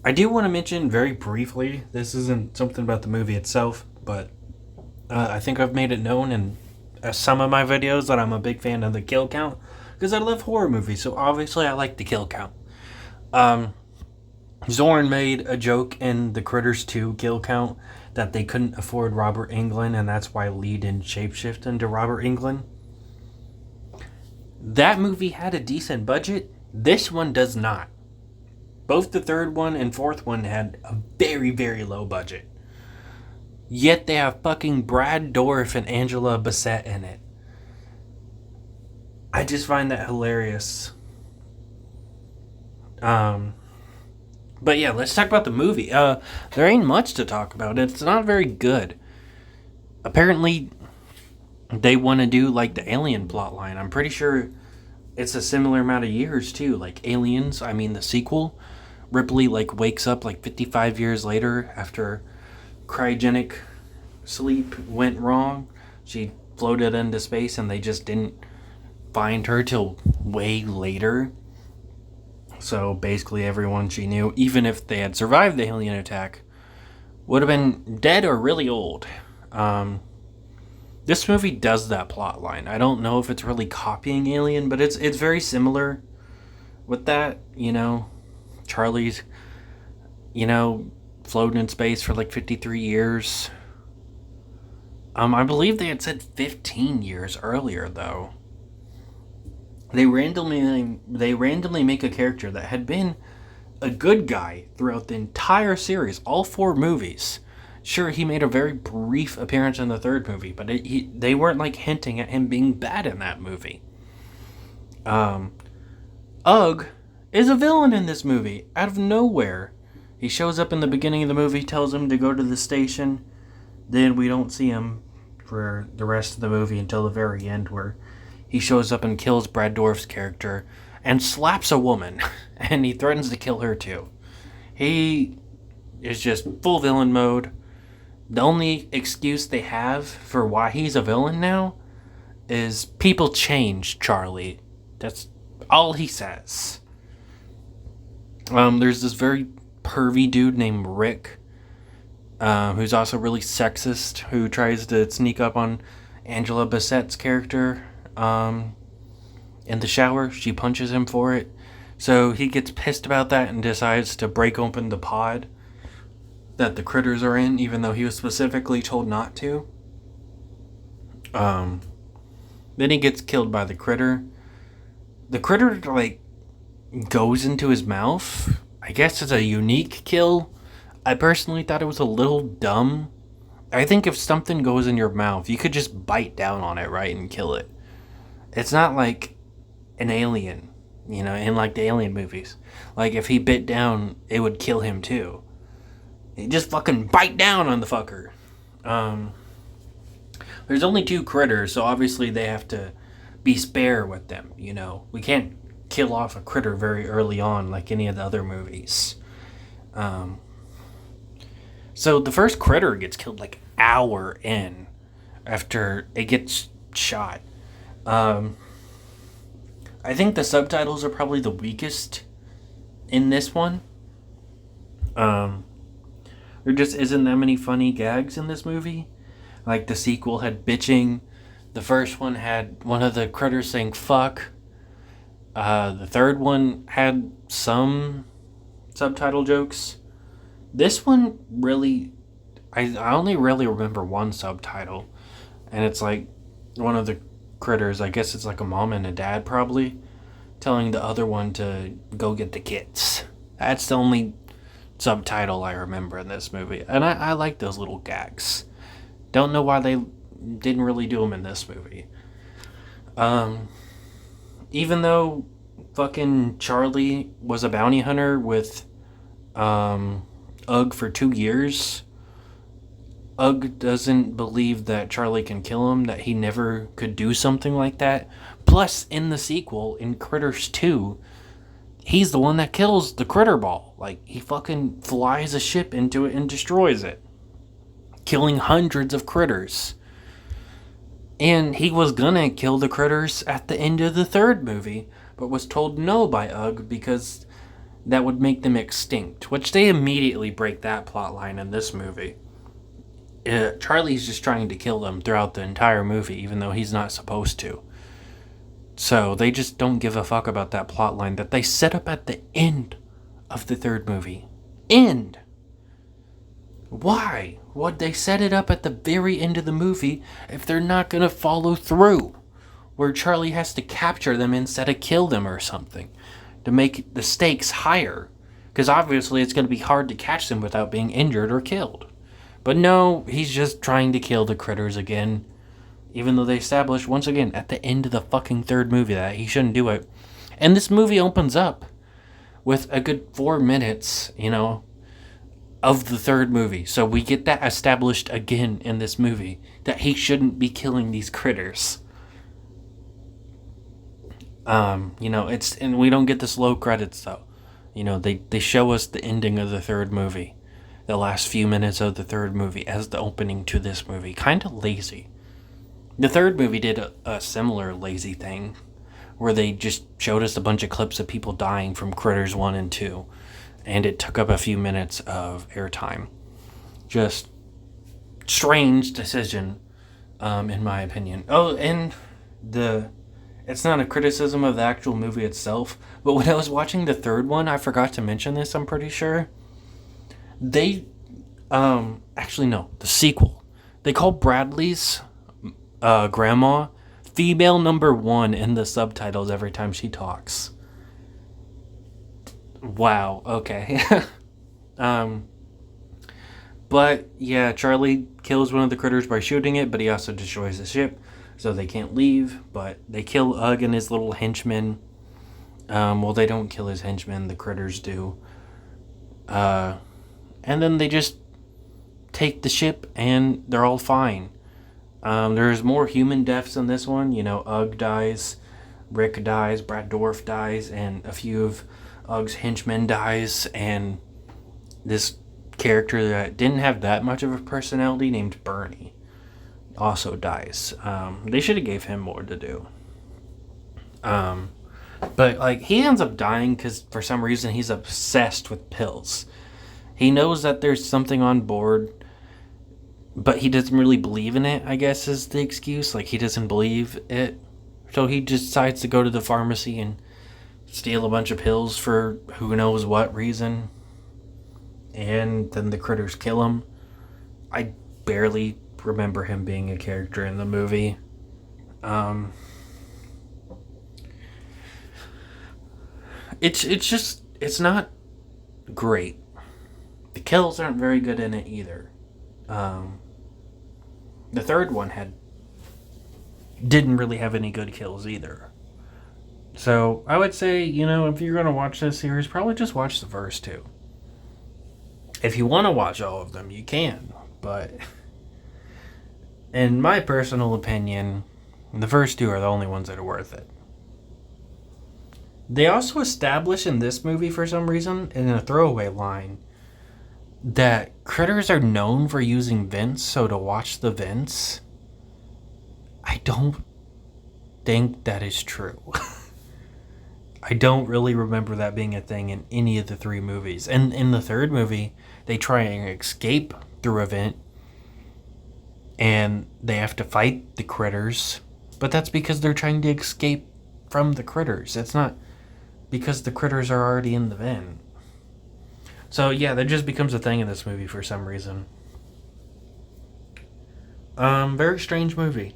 I do want to mention very briefly, this isn't something about the movie itself, but I think I've made it known in some of my videos that I'm a big fan of the kill count because I love horror movies, so obviously I like the kill count. Um, Zorn made a joke in the Critters 2 kill count that they couldn't afford Robert Englund, and that's why Lee didn't shapeshift into Robert Englund. That movie had a decent budget. This one does not. Both the third one and fourth one had a very, very low budget. Yet they have fucking Brad Dourif and Angela Bassett in it. I just find that hilarious. Um, but yeah, let's talk about the movie. There ain't much to talk about. It's not very good. Apparently, they want to do like the Alien plotline. I'm pretty sure it's a similar amount of years too. Like Aliens, I mean the sequel. Ripley like wakes up like 55 years later after cryogenic sleep went wrong. She floated into space and they just didn't find her till way later. So basically, everyone she knew, even if they had survived the alien attack, would have been dead or really old. Um, this movie does that plot line. I don't know if it's really copying Alien, but it's very similar with that. Charlie's you know floating in space for like 53 years. I believe they had said 15 years earlier though. They randomly make a character that had been a good guy throughout the entire series, all four movies. Sure, he made a very brief appearance in the third movie, but they weren't like hinting at him being bad in that movie. Um, Ugg is a villain in this movie out of nowhere. He shows up in the beginning of the movie, tells him to go to the station. Then we don't see him for the rest of the movie until the very end, where he shows up and kills Brad Dourif's character and slaps a woman, and he threatens to kill her too. He is just full villain mode. The only excuse they have for why he's a villain now is people change, Charlie. That's all he says. There's this very pervy dude named Rick, who's also really sexist, who tries to sneak up on Angela Bassett's character in the shower. She punches him for it. So he gets pissed about that and decides to break open the pod that the critters are in, even though he was specifically told not to. Um, then he gets killed by the critter. The critter, like, goes into his mouth. I guess it's a unique kill. I personally thought it was a little dumb. I think if something goes in your mouth, you could just bite down on it, right, and kill it. It's not like an alien, in like the alien movies. Like, if he bit down, it would kill him too. You just fucking bite down on the fucker. Um, there's only two critters, so obviously they have to be spare with them. We can't kill off a critter very early on like any of the other movies. Um, so the first critter gets killed like hour in after it gets shot. Um, I think the subtitles are probably the weakest in this one. Um, there just isn't that many funny gags in this movie. Like the sequel had bitching. The first one had one of the critters saying fuck. The third one had some subtitle jokes. This one really, I only really remember one subtitle, and it's like one of the critters. I guess it's like a mom and a dad probably telling the other one to go get the kids. That's the only subtitle I remember in this movie, and I like those little gags. Don't know why they didn't really do them in this movie. Um, Even though fucking Charlie was a bounty hunter with Ugg for 2 years, Ugg doesn't believe that Charlie can kill him, that he never could do something like that. Plus, in the sequel, in Critters 2, he's the one that kills the critter ball. Like, he fucking flies a ship into it and destroys it, killing hundreds of critters. And he was gonna kill the critters at the end of the third movie, but was told no by Ugg because that would make them extinct, which they immediately break that plot line in this movie. Charlie's just trying to kill them throughout the entire movie, even though he's not supposed to. So they just don't give a fuck about that plot line that they set up at the end of the third movie. End! Why would they set it up at the very end of the movie if they're not going to follow through? Where Charlie has to capture them instead of kill them or something to make the stakes higher. Because obviously it's going to be hard to catch them without being injured or killed. But no, he's just trying to kill the critters again. Even though they established, once again, at the end of the fucking third movie that he shouldn't do it. And this movie opens up with a good 4 minutes, of the third movie. So we get that established again in this movie, that he shouldn't be killing these critters. And we don't get the slow credits, though. They show us the ending of the third movie. The last few minutes of the third movie as the opening to this movie. Kind of lazy. The third movie did a similar lazy thing where they just showed us a bunch of clips of people dying from Critters 1 and 2. And it took up a few minutes of airtime. Just strange decision, in my opinion. Oh, and it's not a criticism of the actual movie itself, but when I was watching the third one, I forgot to mention this, I'm pretty sure. The sequel. They call Bradley's grandma female number 1 in the subtitles every time she talks. Wow, okay. But yeah, Charlie kills one of the critters by shooting it, but he also destroys the ship, so they can't leave. But they kill Ugg and his little henchmen. Well, they don't kill his henchmen, the critters do. And then they just take the ship and they're all fine. There's more human deaths in this one. Ugg dies, Rick dies, Brad Dourif dies, and a few of Ugg's henchmen dies, and this character that didn't have that much of a personality named Bernie also dies. They should have gave him more to do. But he ends up dying because for some reason he's obsessed with pills. He knows that there's something on board, but he doesn't really believe in it, I guess is the excuse. He doesn't believe it. So he just decides to go to the pharmacy and steal a bunch of pills for who knows what reason. And then the critters kill him. I barely remember him being a character in the movie. It's not great. The kills aren't very good in it either. The third one didn't really have any good kills either. So I would say, if you're going to watch this series, probably just watch the first two. If you want to watch all of them, you can. But in my personal opinion, the first two are the only ones that are worth it. They also establish in this movie, for some reason, in a throwaway line, that critters are known for using vents, so to watch the vents, I don't think that is true. I don't really remember that being a thing in any of the three movies. And in the third movie, they try and escape through a vent, and they have to fight the critters, but that's because they're trying to escape from the critters. It's not because the critters are already in the vent. So yeah, that just becomes a thing in this movie for some reason. Very strange movie.